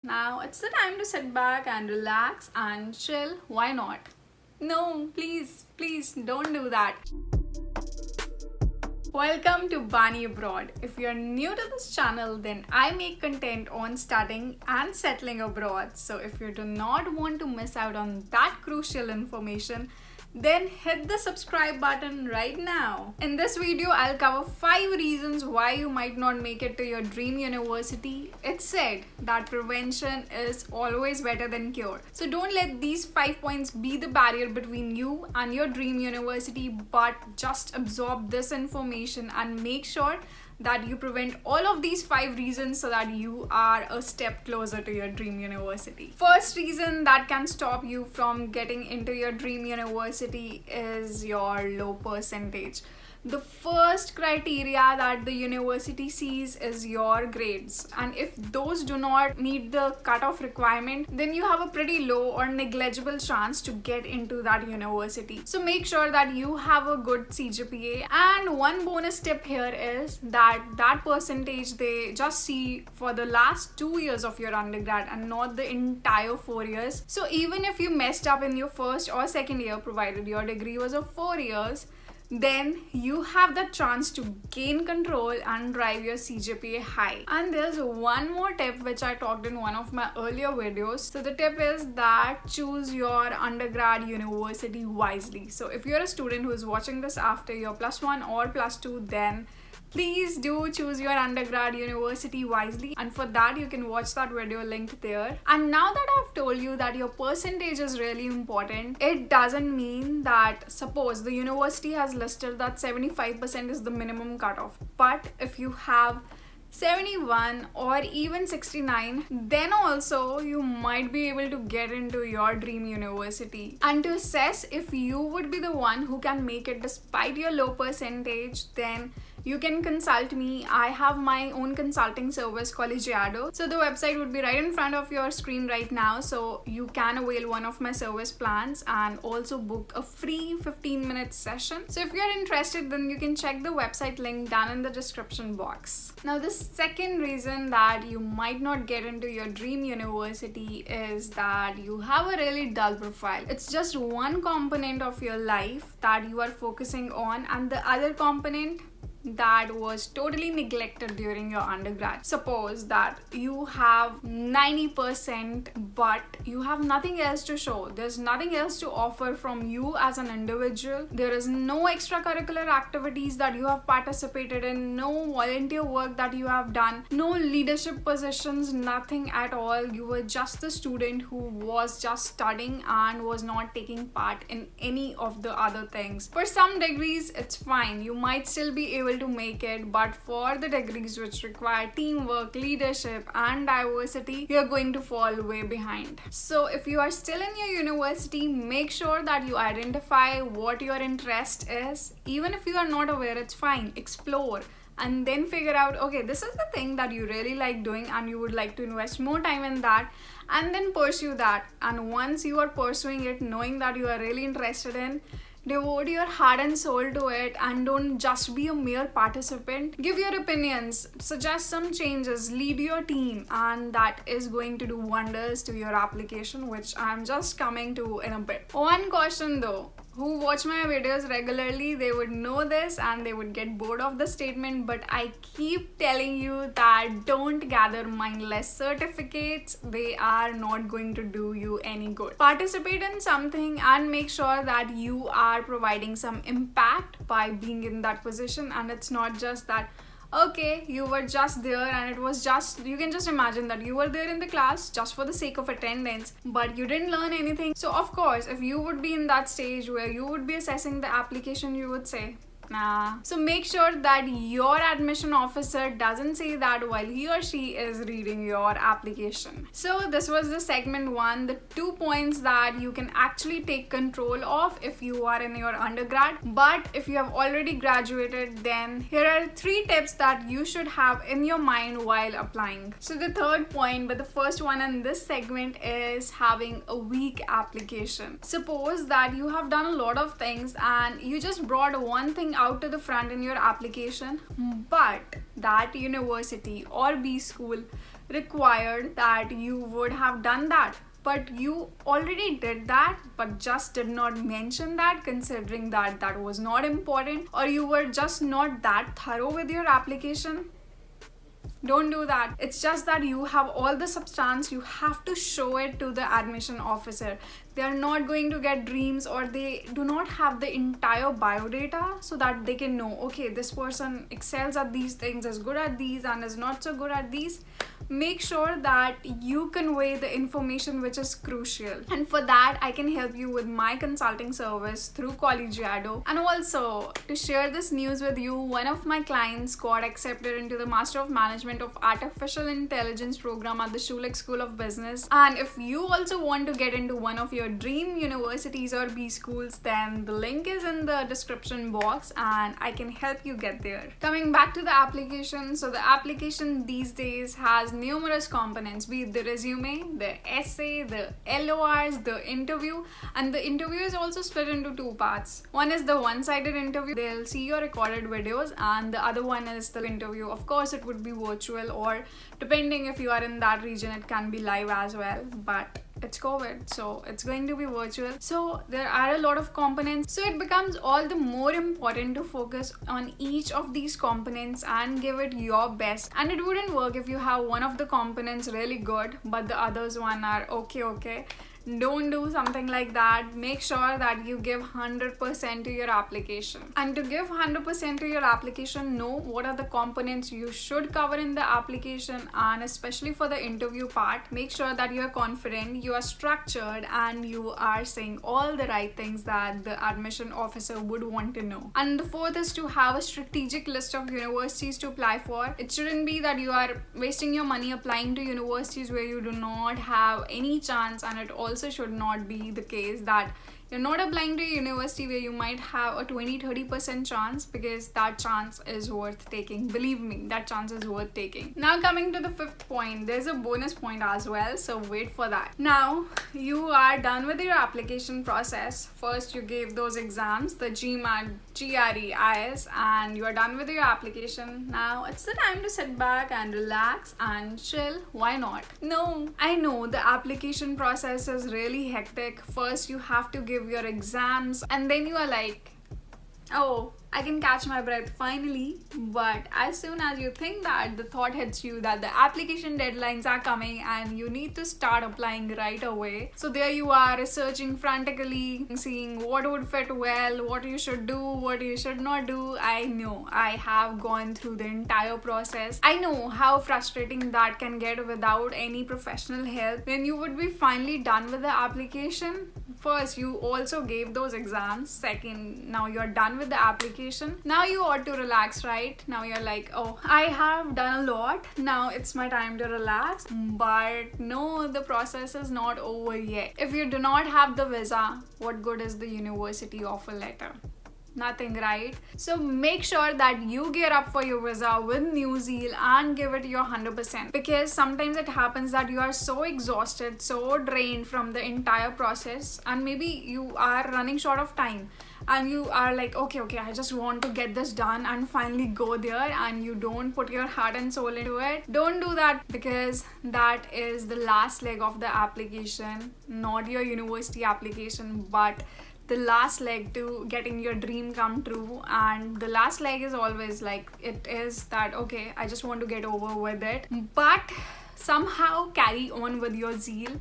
Now it's the time to sit back and relax and chill. Why not? No, please don't do that. Welcome to Bani Abroad. If you're new to this channel, then I make content on studying and settling abroad. So if you do not want to miss out on that crucial information, then hit the subscribe button right now. In this video, I'll cover 5 reasons why you might not make it to your dream university. It's said that prevention is always better than cure. So don't let these 5 points be the barrier between you and your dream university, but just absorb this information and make sure that you prevent all of these 5 reasons so that you are a step closer to your dream university. First reason that can stop you from getting into your dream university is your low percentage. The first criteria that the university sees is your grades, and if those do not meet the cutoff requirement, then you have a pretty low or negligible chance to get into that university. So make sure that you have a good CGPA. And one bonus tip here is that percentage they just see for the last 2 years of your undergrad and not the entire 4 years. So even if you messed up in your first or second year, provided your degree was of 4 years, then you have the chance to gain control and drive your CGPA high. And there's one more tip which I talked in one of my earlier videos. So the tip is that choose your undergrad university wisely. So if you're a student who is watching this after your +1 or +2, then please do choose your undergrad university wisely, and for that you can watch that video linked there. And now that I've told you that your percentage is really important, it doesn't mean that, suppose the university has listed that 75% is the minimum cutoff, but if you have 71 or even 69, then also you might be able to get into your dream university. And to assess if you would be the one who can make it despite your low percentage, then you can consult me. I have my own consulting service called Giado. So the website would be right in front of your screen right now. So you can avail one of my service plans and also book a free 15-minute session. So if you're interested, then you can check the website link down in the description box. Now the second reason that you might not get into your dream university is that you have a really dull profile. It's just one component of your life that you are focusing on, and the other component that was totally neglected during your undergrad. Suppose that you have 90% but you have nothing else to show. There's nothing else to offer from you as an individual. There is no extracurricular activities that you have participated in, no volunteer work that you have done, no leadership positions, nothing at all. You were just the student who was just studying and was not taking part in any of the other things. For some degrees it's fine, you might still be able to make it, but for the degrees which require teamwork, leadership and diversity, you're going to fall way behind. So if you are still in your university, make sure that you identify what your interest is. Even if you are not aware, it's fine, explore and then figure out, okay, this is the thing that you really like doing and you would like to invest more time in that, and then pursue that. And once you are pursuing it, knowing that you are really interested in, devote your heart and soul to it and don't just be a mere participant. Give your opinions, suggest some changes, lead your team, and that is going to do wonders to your application, which I'm just coming to in a bit. One caution though, who watch my videos regularly, they would know this and they would get bored of the statement, but I keep telling you that don't gather mindless certificates. They are not going to do you any good. Participate in something and make sure that you are providing some impact by being in that position. And it's not just that, okay, you were just there and it was just, you can just imagine that you were there in the class just for the sake of attendance, but you didn't learn anything. So of course, if you would be in that stage where you would be assessing the application, you would say, nah. So make sure that your admission officer doesn't say that while he or she is reading your application. So this was the segment 1, the 2 points that you can actually take control of if you are in your undergrad. But if you have already graduated, then here are 3 tips that you should have in your mind while applying. So the third point, but the first one in this segment, is having a weak application. Suppose that you have done a lot of things and you just brought one thing out to the front in your application, but that university or B school required that you would have done that. But you already did that, but just did not mention that, considering that that was not important, or you were just not that thorough with your application. Don't do that. It's just that you have all the substance, you have to show it to the admission officer. They are not going to get dreams, or they do not have the entire biodata so that they can know, okay, this person excels at these things, is good at these, and is not so good at these. Make sure that you convey the information which is crucial, and for that I can help you with my consulting service through Collegiado. And also, to share this news with you, one of my clients got accepted into the Master of Management of Artificial Intelligence program at the Schulich School of Business. And if you also want to get into one of your dream universities or B schools, then the link is in the description box and I can help you get there. Coming back to the application, so the application these days has numerous components, be it the resume, the essay, the LORs, the interview. And the interview is also split into two parts. One is the one-sided interview, they'll see your recorded videos, and the other one is the interview. Of course, it would be virtual, or depending if you are in that region, it can be live as well, but it's COVID, so it's going to be virtual. So there are a lot of components, so it becomes all the more important to focus on each of these components and give it your best. And it wouldn't work if you have one of the components really good but the others one are okay. Don't do something like that. Make sure that you give 100% to your application. And to give 100% to your application, know what are the components you should cover in the application. And especially for the interview part, make sure that you are confident, you are structured, and you are saying all the right things that the admission officer would want to know. And the fourth is to have a strategic list of universities to apply for. It shouldn't be that you are wasting your money applying to universities where you do not have any chance, and it also should not be the case that you're not applying to a university where you might have a 20-30% chance, because that chance is worth taking. Believe me, that chance is worth taking. Now coming to the fifth point, there's a bonus point as well, so wait for that. Now you are done with your application process. First you gave those exams, the GMAT, GRE, IS, and you are done with your application. Now it's the time to sit back and relax and chill. Why not? No, I know the application process is really hectic. First you have to give your exams, and then you are like, oh, I can catch my breath finally. But as soon as you think that, the thought hits you that the application deadlines are coming and you need to start applying right away. So there you are, researching frantically, seeing what would fit well, what you should do, what you should not do. I know, I have gone through the entire process. I know how frustrating that can get without any professional help. When you would be finally done with the application, first you also gave those exams, second, now you're done with the application. Now you ought to relax, right? Now you're like, oh, I have done a lot, now it's my time to relax. But no, the process is not over yet. If you do not have the visa, what good is the university offer letter? Nothing, right? So make sure that you gear up for your visa with New Zeal and give it your 100%, because sometimes it happens that you are so exhausted, so drained from the entire process, and maybe you are running short of time and you are like, okay, I just want to get this done and finally go there, and you don't put your heart and soul into it. Don't do that, because that is the last leg of the application, not your university application, but the last leg to getting your dream come true. And the last leg is always like, it is that, okay, I just want to get over with it, but somehow carry on with your zeal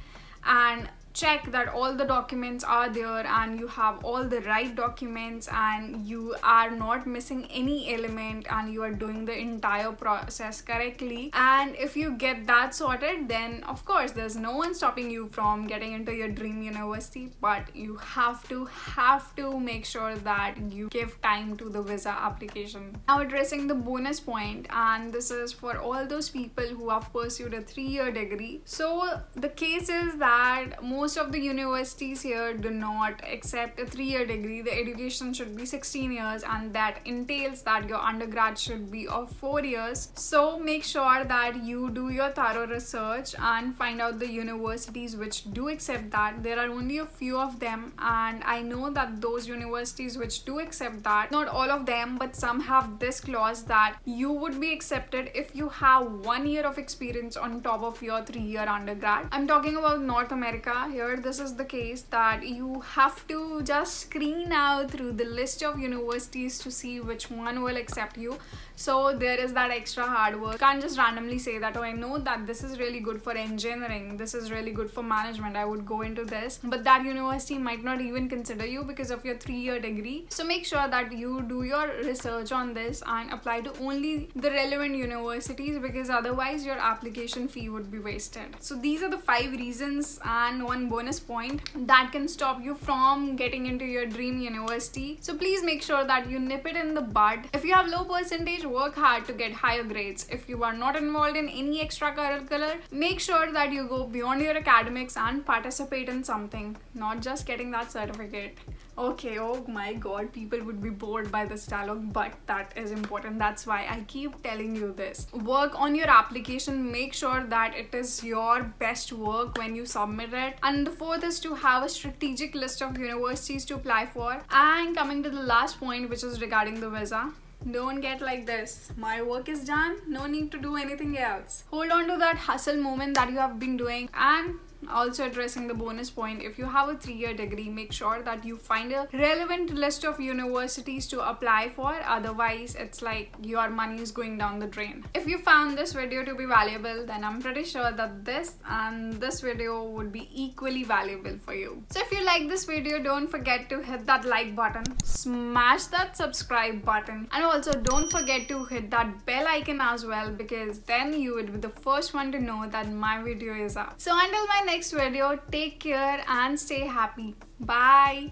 and check that all the documents are there and you have all the right documents and you are not missing any element and you are doing the entire process correctly. And if you get that sorted, then of course there's no one stopping you from getting into your dream university, but you have to make sure that you give time to the visa application. Now addressing the bonus point, and this is for all those people who have pursued a 3-year degree. So the case is that most of the universities here do not accept a 3-year degree. The education should be 16 years, and that entails that your undergrad should be of 4 years. So make sure that you do your thorough research and find out the universities which do accept that. There are only a few of them, and I know that those universities which do accept that, not all of them, but some have this clause that you would be accepted if you have 1 year of experience on top of your 3-year undergrad. I'm talking about North America. Here this is the case that you have to just screen out through the list of universities to see which one will accept you. So there is that extra hard work. You can't just randomly say that, oh, I know that this is really good for engineering, this is really good for management, I would go into this, but that university might not even consider you because of your 3-year degree. So make sure that you do your research on this and apply to only the relevant universities, because otherwise your application fee would be wasted. So these are the 5 reasons and 1 bonus point that can stop you from getting into your dream university. So please make sure that you nip it in the bud. If you have low percentage, work hard to get higher grades. If you are not involved in any extracurricular, make sure that you go beyond your academics and participate in something, not just getting that certificate. Okay, oh my god, people would be bored by this dialogue, but that is important. That's why I keep telling you this. Work on your application, make sure that it is your best work when you submit it. And the 4th is to have a strategic list of universities to apply for. And coming to the last point, which is regarding the visa. Don't get like this, my work is done, no need to do anything else. Hold on to that hustle moment that you have been doing. And also addressing the bonus point, if you have a 3-year degree, make sure that you find a relevant list of universities to apply for. Otherwise it's like your money is going down the drain. If you found this video to be valuable, then I'm pretty sure that this and this video would be equally valuable for you. So if you like this video, don't forget to hit that like button, smash that subscribe button, and also don't forget to hit that bell icon as well, because then you would be the first one to know that my video is up. So until my next video, take care and stay happy. Bye.